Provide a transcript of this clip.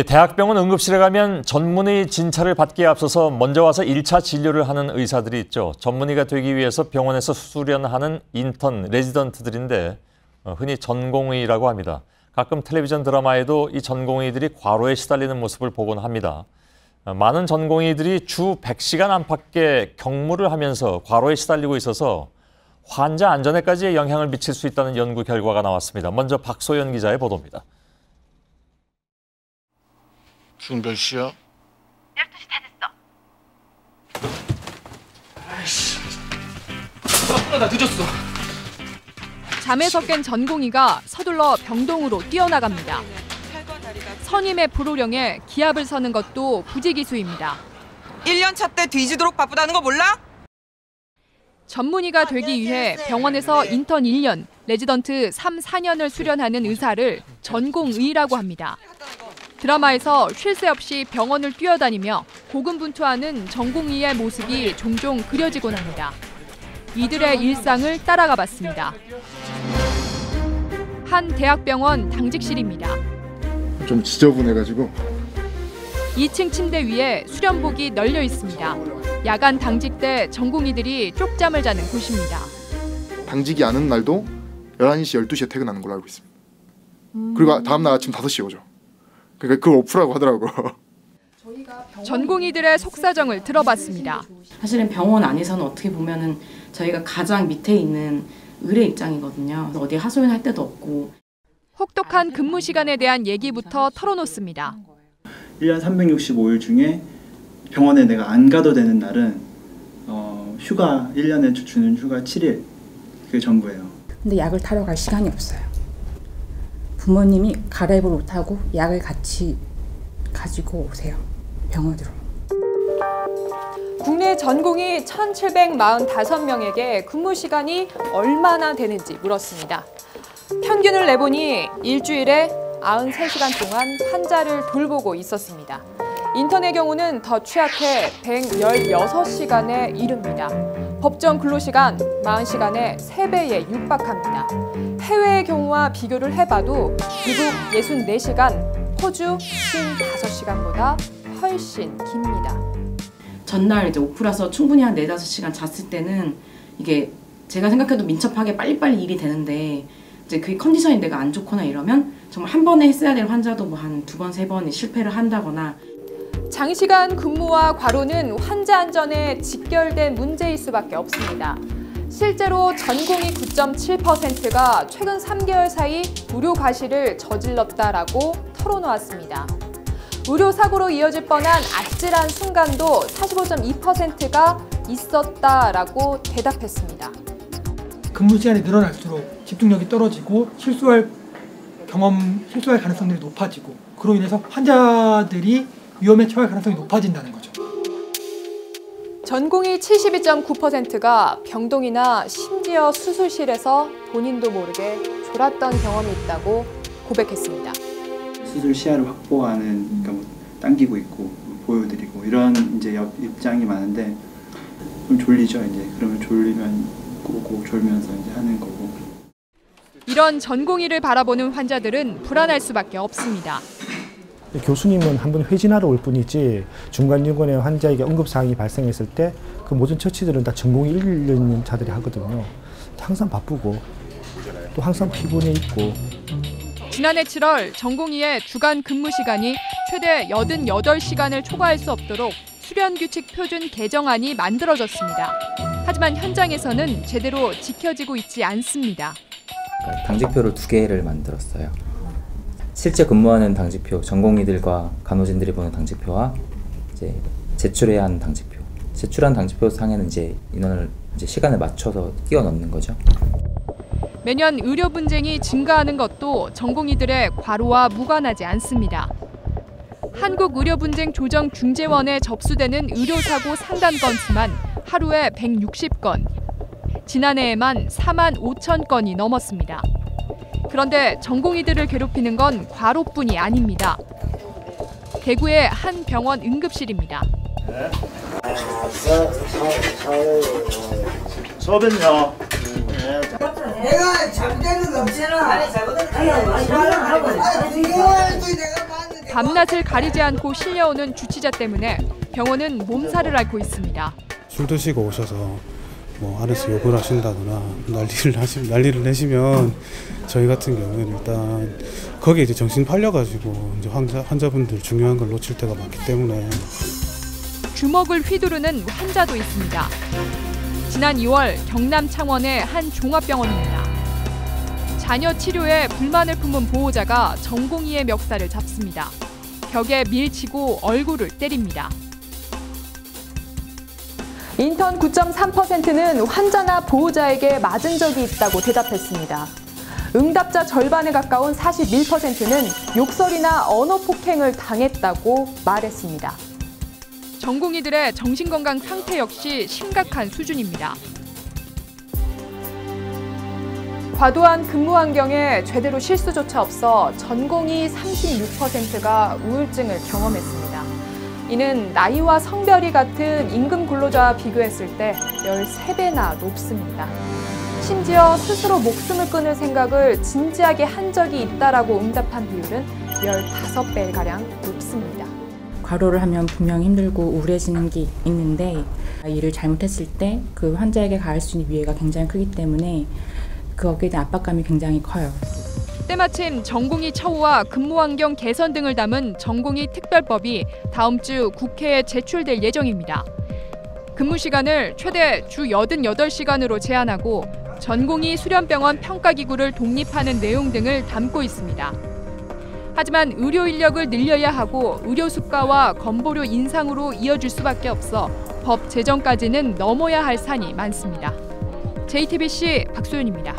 대학병원 응급실에 가면 전문의 진찰을 받기에 앞서서 먼저 와서 1차 진료를 하는 의사들이 있죠. 전문의가 되기 위해서 병원에서 수련하는 인턴, 레지던트들인데 흔히 전공의라고 합니다. 가끔 텔레비전 드라마에도 이 전공의들이 과로에 시달리는 모습을 보곤 합니다. 많은 전공의들이 주 100시간 안팎의 경무를 하면서 과로에 시달리고 있어서 환자 안전에까지 영향을 미칠 수 있다는 연구 결과가 나왔습니다. 먼저 박소연 기자의 보도입니다. 지금 몇 시야? 12시 다 됐어. 아이씨. 나 늦었어. 잠에서 깬 전공의가 서둘러 병동으로 뛰어나갑니다. 선임의 불호령에 기합을 서는 것도 부지기수입니다. 1년차 때 뒤지도록 바쁘다는 거 몰라? 전문의가 되기 위해 병원에서 인턴 1년, 레지던트 3, 4년을 수련하는 의사를 전공의라고 합니다. 드라마에서 쉴 새 없이 병원을 뛰어다니며 고군분투하는 전공의의 모습이 종종 그려지곤 합니다. 이들의 일상을 따라가 봤습니다. 한 대학병원 당직실입니다. 좀 지저분해가지고 2층 침대 위에 수련복이 널려 있습니다. 야간 당직 때 전공의들이 쪽잠을 자는 곳입니다. 당직이 않은 날도 11시, 12시에 퇴근하는 걸로 알고 있습니다. 그리고 다음날 아침 5시에 오죠. 그러니까 그걸 오프라고 하더라고요. 전공의들의 속사정을 들어봤습니다. 사실은 병원 안에서는 어떻게 보면은 저희가 가장 밑에 있는 의뢰 입장이거든요. 어디 하소연할 데도 없고. 혹독한 근무 시간에 대한 얘기부터 털어놓습니다. 1년 365일 중에 병원에 내가 안 가도 되는 날은 휴가 1년에 주는 휴가 7일 그게 전부예요. 근데 약을 타러 갈 시간이 없어요. 부모님이 갈아입을 옷하고 약을 같이 가지고 오세요. 병원으로. 국내 전공의 1,745명에게 근무 시간이 얼마나 되는지 물었습니다. 평균을 내보니 일주일에 93시간 동안 환자를 돌보고 있었습니다. 인턴의 경우는 더 취약해 116시간에 이릅니다. 법정 근로시간 40시간의 3배에 육박합니다. 해외의 경우와 비교를 해봐도 미국 64시간, 호주 55시간보다 훨씬 깁니다. 전날 이제 오프라서 충분히 한 4-5시간 잤을 때는 이게 제가 생각해도 민첩하게 빨리빨리 일이 되는데 이제 그 컨디션이 내가 안 좋거나 이러면 정말 한 번에 했어야 될 환자도 뭐 한 2번, 3번에 실패를 한다거나. 장시간 근무와 과로는 환자 안전에 직결된 문제일 수밖에 없습니다. 실제로 전공의 9.7%가 최근 3개월 사이 의료 과실을 저질렀다라고 털어놓았습니다. 의료 사고로 이어질 뻔한 아찔한 순간도 45.2%가 있었다라고 대답했습니다. 근무 시간이 늘어날수록 집중력이 떨어지고 실수할 가능성들이 높아지고 그로 인해서 환자들이 위험에 처할 가능성이 높아진다는 거죠. 전공의 72.9%가 병동이나 심지어 수술실에서 본인도 모르게 졸았던 경험이 있다고 고백했습니다. 수술 시야를 확보하는, 그러니까 뭐 당기고 있고 보여드리고 이런 이제 입장이 많은데 좀 졸리죠. 이제 그러면 졸리면 꼭 졸면서 이제 하는 거고. 이런 전공의를 바라보는 환자들은 불안할 수밖에 없습니다. 교수님은 한번 회진하러 올 뿐이지 중간중간에 환자에게 응급사항이 발생했을 때 그 모든 처치들은 다 전공의 1년차들이 하거든요. 항상 바쁘고 또 항상 피곤해 있고. 지난해 7월 전공의의 주간 근무 시간이 최대 88시간을 초과할 수 없도록 수련규칙 표준 개정안이 만들어졌습니다. 하지만 현장에서는 제대로 지켜지고 있지 않습니다. 당직표를 2개를 만들었어요. 실제 근무하는 당직표, 전공의들과 간호진들이 보는 당직표와 이제 제출해야 하는 당직표. 제출한 당직표 상에는 이제 인원을 이제 시간에 맞춰서 끼워 넣는 거죠. 매년 의료 분쟁이 증가하는 것도 전공의들의 과로와 무관하지 않습니다. 한국의료분쟁조정중재원에 접수되는 의료사고 상담 건수만 하루에 160건, 지난해에만 4만 5천 건이 넘었습니다. 그런데 전공의들을 괴롭히는 건 과로뿐이 아닙니다. 대구의 한 병원 응급실입니다. 서변요. 내가 잘못된 건 없잖아. 아니 잘못된 건 아니야. 밤낮을 가리지 않고 실려오는 주치자 때문에 병원은 몸살을 앓고 있습니다. 술 드시고 오셔서 뭐 안에서 욕을 하신다거나 난리를 내시면 저희 같은 경우에는 일단 거기에 이제 정신 팔려가지고 이제 환자분들 중요한 걸 놓칠 때가 많기 때문에 주먹을 휘두르는 환자도 있습니다. 지난 2월 경남 창원의 한 종합병원입니다. 자녀 치료에 불만을 품은 보호자가 전공의의 멱살을 잡습니다. 벽에 밀치고 얼굴을 때립니다. 인턴 9.3%는 환자나 보호자에게 맞은 적이 있다고 대답했습니다. 응답자 절반에 가까운 41%는 욕설이나 언어 폭행을 당했다고 말했습니다. 전공의들의 정신건강 상태 역시 심각한 수준입니다. 과도한 근무 환경에 제대로 쉴 수조차 없어 전공의 36%가 우울증을 경험했습니다. 이는 나이와 성별이 같은 임금 근로자와 비교했을 때 13배나 높습니다. 심지어 스스로 목숨을 끊을 생각을 진지하게 한 적이 있다라고 응답한 비율은 15배가량 높습니다. 과로를 하면 분명히 힘들고 우울해지는 게 있는데 일을 잘못했을 때 그 환자에게 가할 수 있는 위해가 굉장히 크기 때문에 거기에 대한 압박감이 굉장히 커요. 때마침 전공의 처우와 근무 환경 개선 등을 담은 전공의 특별법이 다음 주 국회에 제출될 예정입니다. 근무 시간을 최대 주 88시간으로 제한하고 전공의 수련병원 평가기구를 독립하는 내용 등을 담고 있습니다. 하지만 의료 인력을 늘려야 하고 의료 수가와 건보료 인상으로 이어질 수밖에 없어 법 제정까지는 넘어야 할 산이 많습니다. JTBC 박소연입니다.